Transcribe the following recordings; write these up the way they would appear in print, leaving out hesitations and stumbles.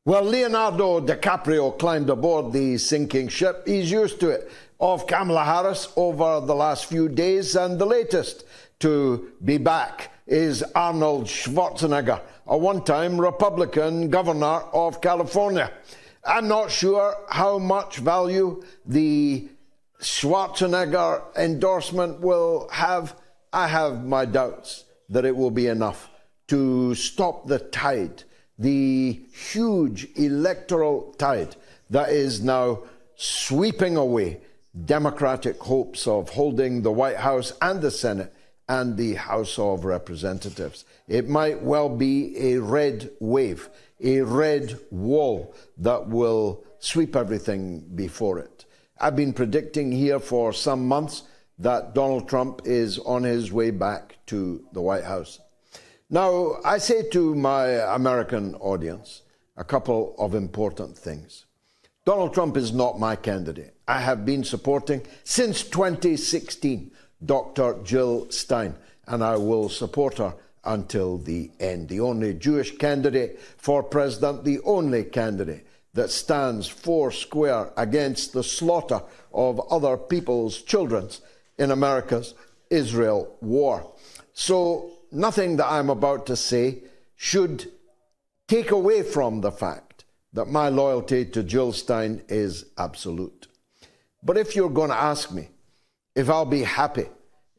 Well, Leonardo DiCaprio climbed aboard the sinking ship. He's used to it. Of Kamala Harris over the last few days, and the latest to be back is Arnold Schwarzenegger, a one-time Republican governor of California. I'm not sure how much value the Schwarzenegger endorsement will have. I have my doubts that it will be enough to stop the tide, the huge electoral tide that is now sweeping away Democratic hopes of holding the White House and the Senate and the House of Representatives. It might well be a red wave, a red wall that will sweep everything before it. I've been predicting here for some months that Donald Trump is on his way back to the White House. Now, I say to my American audience a couple of important things. Donald Trump is not my candidate. I have been supporting since 2016 Dr. Jill Stein, and I will support her until the end. The only Jewish candidate for president, the only candidate that stands four square against the slaughter of other people's children in America's Israel war. So nothing that I'm about to say should take away from the fact that my loyalty to Jill Stein is absolute. But if you're going to ask me if I'll be happy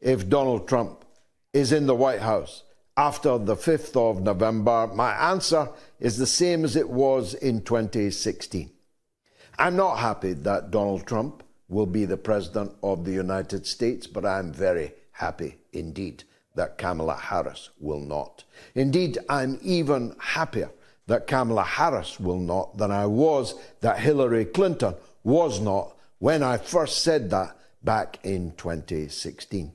if Donald Trump is in the White House after the 5th of November, my answer is the same as it was in 2016. I'm not happy that Donald Trump will be the President of the United States, but I'm very happy indeed that Kamala Harris will not. Indeed, I'm even happier that Kamala Harris will not than I was that Hillary Clinton was not when I first said that back in 2016.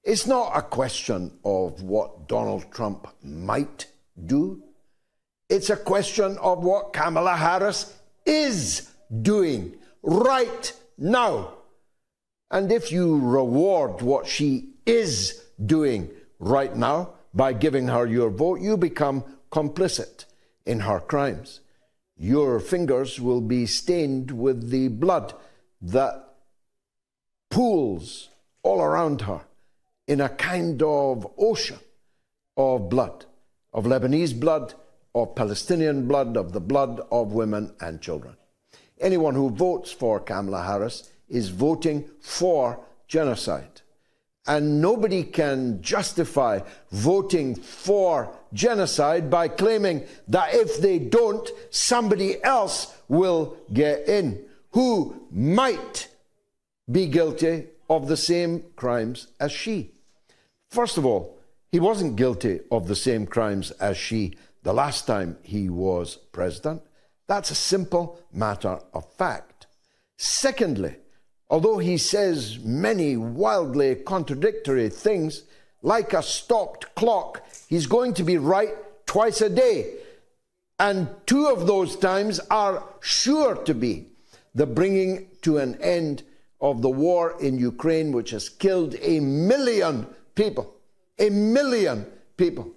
It's not a question of what Donald Trump might do. It's a question of what Kamala Harris is doing right now. And if you reward what she is doing right now by giving her your vote, you become complicit in her crimes. Your fingers will be stained with the blood that pools all around her in a kind of ocean of blood, of Lebanese blood, of Palestinian blood, of the blood of women and children. Anyone who votes for Kamala Harris is voting for genocide. And nobody can justify voting for genocide by claiming that if they don't, somebody else will get in who might be guilty of the same crimes as she. First of all, he wasn't guilty of the same crimes as she the last time he was president. That's a simple matter of fact. Secondly, although he says many wildly contradictory things, like a stopped clock, he's going to be right twice a day. And two of those times are sure to be the bringing to an end of the war in Ukraine, which has killed 1 million people, 1 million people,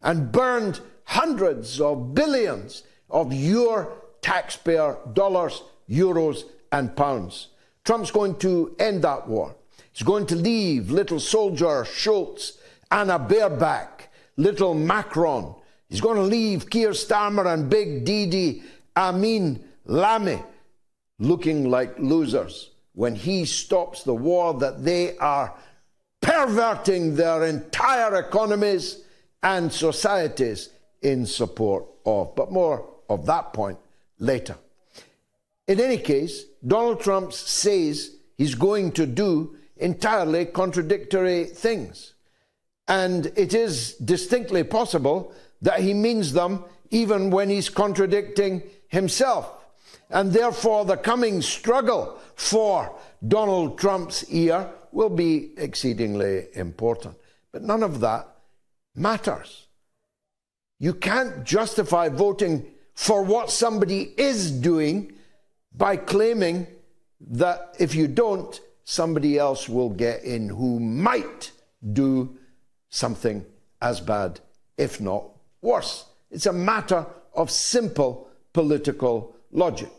and burned hundreds of billions of your taxpayer dollars, euros, and pounds. Trump's going to end that war. He's going to leave little soldier Schultz, Anna Baerbock, little Macron. He's going to leave Keir Starmer and Big Didi Amin Lammy looking like losers when he stops the war that they are perverting their entire economies and societies in support of. But more of that point later. In any case, Donald Trump says he's going to do entirely contradictory things. And it is distinctly possible that he means them even when he's contradicting himself. And therefore, the coming struggle for Donald Trump's ear will be exceedingly important. But none of that matters. You can't justify voting for what somebody is doing by claiming that if you don't, somebody else will get in who might do something as bad, if not worse. It's a matter of simple political logic.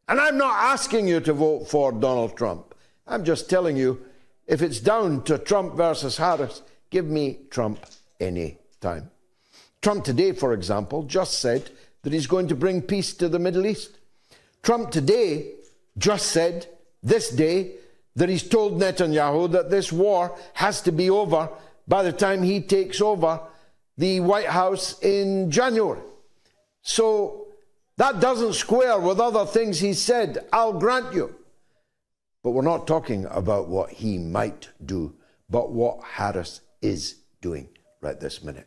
And I'm not asking you to vote for Donald Trump. I'm just telling you, if it's down to Trump versus Harris, give me Trump any time. Trump today, for example, just said that he's going to bring peace to the Middle East. Trump today just said, this day, that he's told Netanyahu that this war has to be over by the time he takes over the White House in January. So that doesn't square with other things he said, I'll grant you. But we're not talking about what he might do, but what Harris is doing right this minute.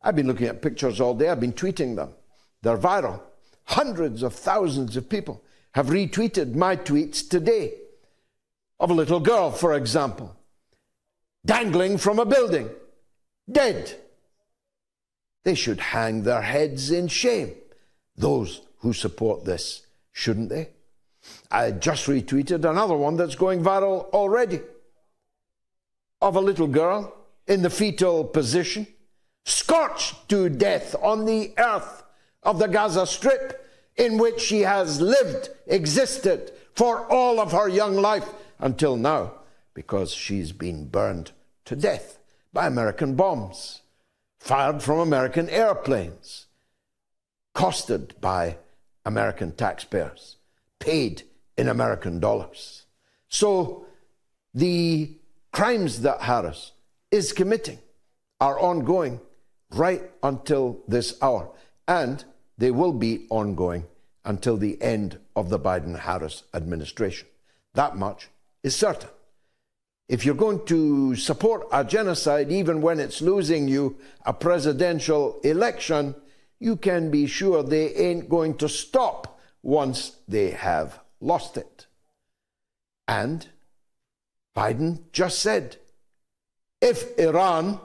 I've been looking at pictures all day. I've been tweeting them. They're viral. Hundreds of thousands of people have retweeted my tweets today of a little girl, for example, dangling from a building, dead. They should hang their heads in shame, those who support this, shouldn't they? I just retweeted another one that's going viral already, of a little girl in the fetal position, scorched to death on the earth of the Gaza Strip, in which she has lived, existed for all of her young life until now, because she's been burned to death by American bombs, fired from American airplanes, costed by American taxpayers, paid in American dollars. So the crimes that Harris is committing are ongoing right until this hour, and they will be ongoing until the end of the Biden-Harris administration. That much is certain. If you're going to support a genocide, even when it's losing you a presidential election, you can be sure they ain't going to stop once they have lost it. And Biden just said, if Iran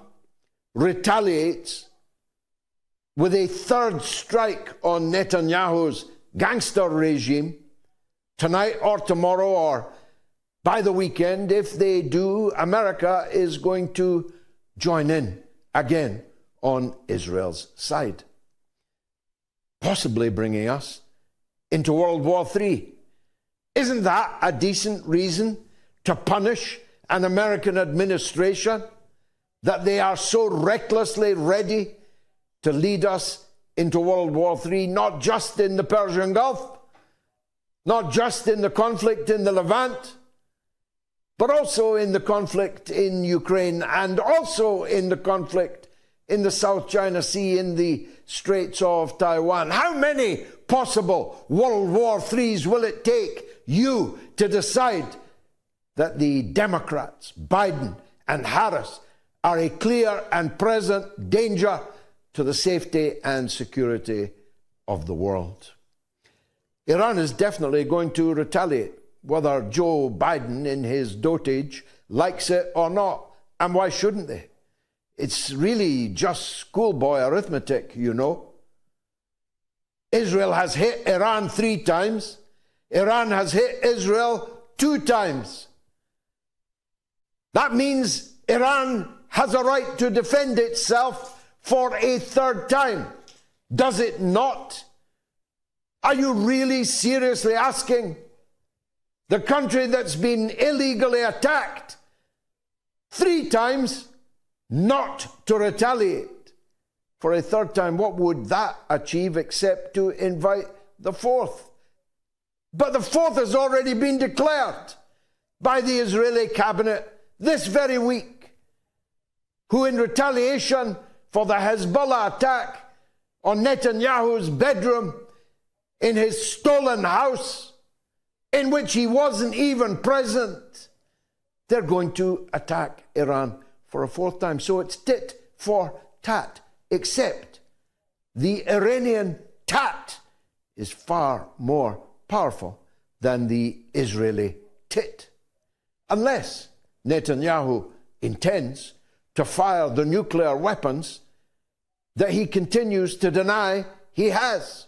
retaliates with a third strike on Netanyahu's gangster regime tonight or tomorrow or by the weekend, if they do, America is going to join in again on Israel's side, possibly bringing us into World War III. Isn't that a decent reason to punish an American administration, that they are so recklessly ready to lead us into World War III, not just in the Persian Gulf, not just in the conflict in the Levant, but also in the conflict in Ukraine, and also in the conflict in the South China Sea, in the Straits of Taiwan. How many possible World War IIIs will it take you to decide that the Democrats, Biden and Harris, are a clear and present danger to the safety and security of the world? Iran is definitely going to retaliate, whether Joe Biden in his dotage likes it or not. And why shouldn't they? It's really just schoolboy arithmetic, you know. Israel has hit Iran 3 times. Iran has hit Israel 2 times. That means Iran has a right to defend itself for a 3rd time. Does it not? Are you really seriously asking the country that's been illegally attacked 3 times not to retaliate for a 3rd time? What would that achieve except to invite the 4th? But the 4th has already been declared by the Israeli cabinet this very week, who in retaliation for the Hezbollah attack on Netanyahu's bedroom in his stolen house, in which he wasn't even present, they're going to attack Iran for a 4th time. So it's tit for tat, except the Iranian tat is far more powerful than the Israeli tit. Unless Netanyahu intends to fire the nuclear weapons that he continues to deny he has.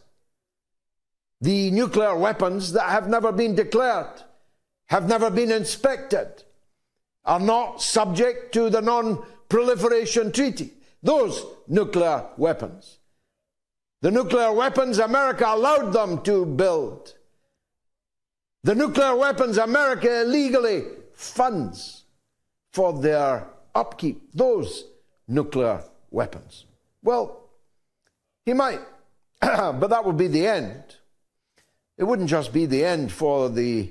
The nuclear weapons that have never been declared, have never been inspected, are not subject to the Non-Proliferation Treaty. Those nuclear weapons The nuclear weapons America allowed them to build. The nuclear weapons America illegally funds for their upkeep. Those nuclear weapons. Well, he might, but that would be the end. It wouldn't just be the end for the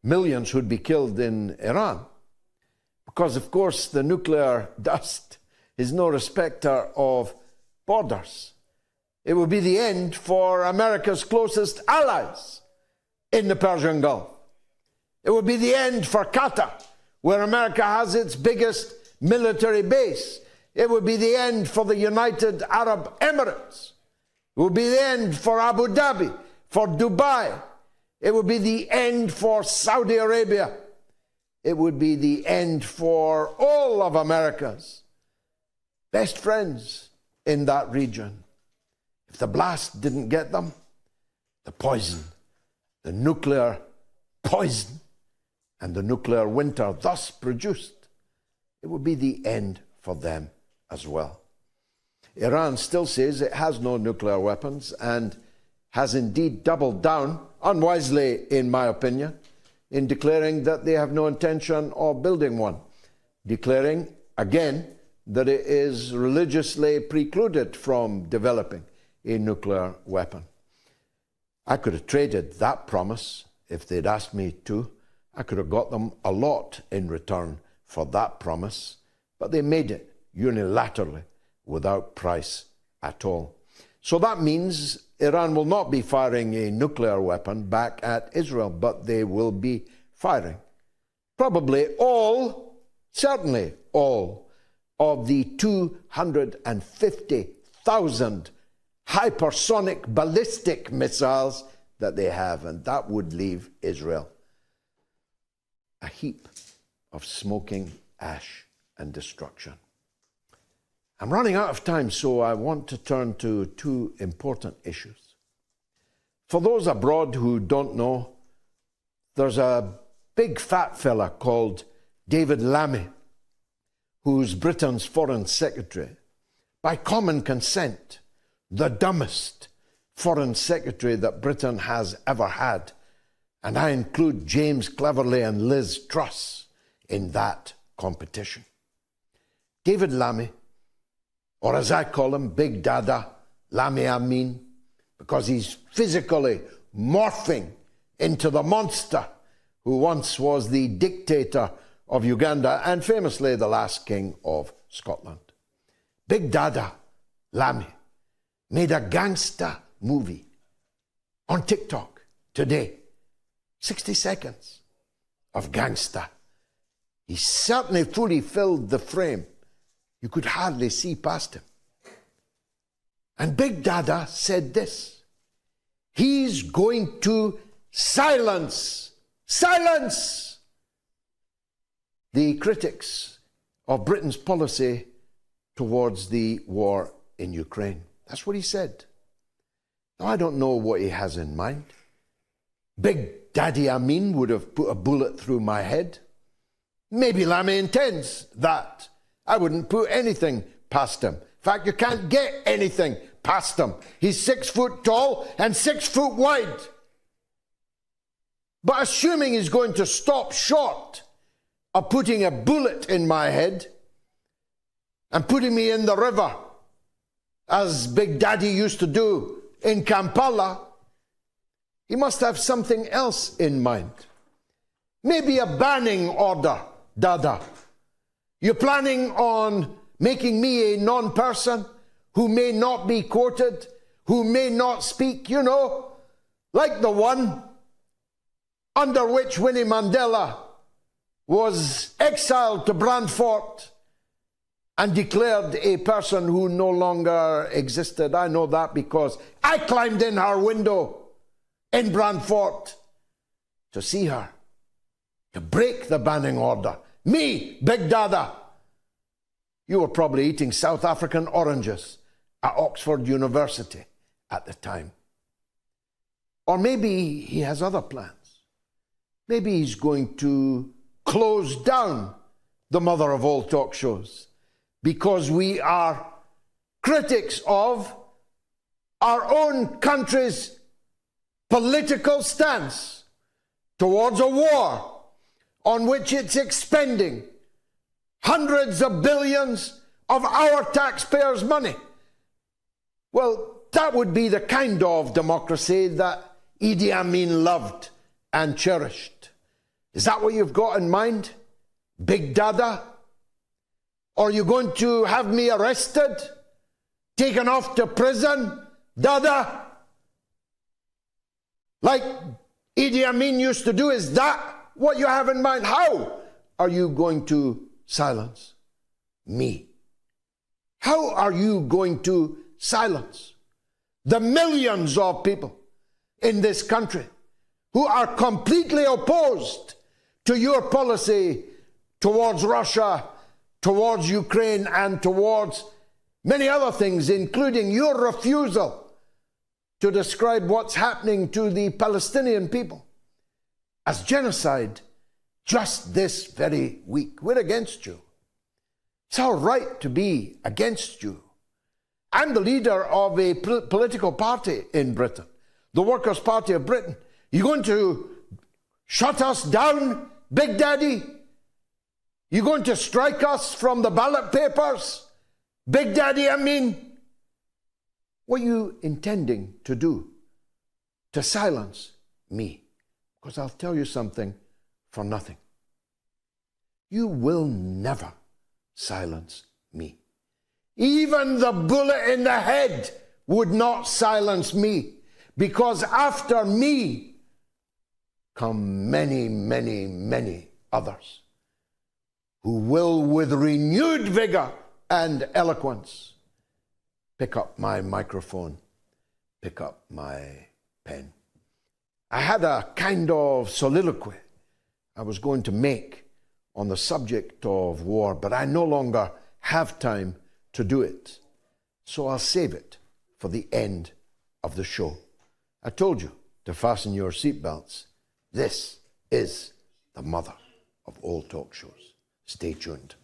millions who'd be killed in Iran. Because, of course, the nuclear dust is no respecter of borders. It would be the end for America's closest allies in the Persian Gulf. It would be the end for Qatar, where America has its biggest military base. It would be the end for the United Arab Emirates. It would be the end for Abu Dhabi, for Dubai. It would be the end for Saudi Arabia. It would be the end for all of America's best friends in that region. If the blast didn't get them, the poison, the nuclear poison, and the nuclear winter thus produced, it would be the end for them as well. Iran still says it has no nuclear weapons and has indeed doubled down, unwisely in my opinion, in declaring that they have no intention of building one, declaring again that it is religiously precluded from developing a nuclear weapon. I could have traded that promise if they'd asked me to. I could have got them a lot in return for that promise, but they made it unilaterally without price at all. So that means Iran will not be firing a nuclear weapon back at Israel, but they will be firing probably all, certainly all, of the 250,000 hypersonic ballistic missiles that they have, and that would leave Israel a heap of smoking ash and destruction. I'm running out of time, so I want to turn to two important issues. For those abroad who don't know, there's a big fat fella called David Lammy, who's Britain's foreign secretary. By common consent, the dumbest foreign secretary that Britain has ever had. And I include James Cleverly and Liz Truss in that competition. David Lammy, or as I call him, Big Dada, Lammy Amin, because he's physically morphing into the monster who once was the dictator of Uganda and famously the last king of Scotland. Big Dada, Lammy, made a gangster movie on TikTok today. 60 seconds of gangster. He certainly fully filled the frame. You could hardly see past him. And Big Dada said this: he's going to silence the critics of Britain's policy towards the war in Ukraine. That's what he said. Now, I don't know what he has in mind. Big Daddy Amin would have put a bullet through my head. Maybe Lammy intends that. I wouldn't put anything past him. In fact, you can't get anything past him. He's 6 foot tall and 6 foot wide. But assuming he's going to stop short of putting a bullet in my head and putting me in the river, as Big Daddy used to do in Kampala, he must have something else in mind. Maybe a banning order, Dada. You're planning on making me a non-person who may not be quoted, who may not speak, you know, like the one under which Winnie Mandela was exiled to Brantford and declared a person who no longer existed. I know that because I climbed in her window in Brantford to see her, to break the banning order. Me, Big Dada. You were probably eating South African oranges at Oxford University at the time. Or maybe he has other plans. Maybe he's going to close down the mother of all talk shows because we are critics of our own country's political stance towards a war on which it's expending hundreds of billions of our taxpayers' money. Well, that would be the kind of democracy that Idi Amin loved and cherished. Is that what you've got in mind? Big Dada? Or are you going to have me arrested? Taken off to prison? Dada? Like Idi Amin used to do? Is that what you have in mind? How are you going to silence me? How are you going to silence the millions of people in this country who are completely opposed to your policy towards Russia, towards Ukraine, and towards many other things, including your refusal to describe what's happening to the Palestinian people as genocide just this very week? We're against you. It's our right to be against you. I'm the leader of a political party in Britain, the Workers' Party of Britain. You going to shut us down, Big Daddy? You going to strike us from the ballot papers, Big Daddy, I mean? What are you intending to do to silence me? Because I'll tell you something for nothing. You will never silence me. Even the bullet in the head would not silence me, because after me come many, many, many others who will, with renewed vigor and eloquence, pick up my microphone, pick up my pen. I had a kind of soliloquy I was going to make on the subject of war, but I no longer have time to do it. So I'll save it for the end of the show. I told you to fasten your seatbelts. This is the mother of all talk shows. Stay tuned.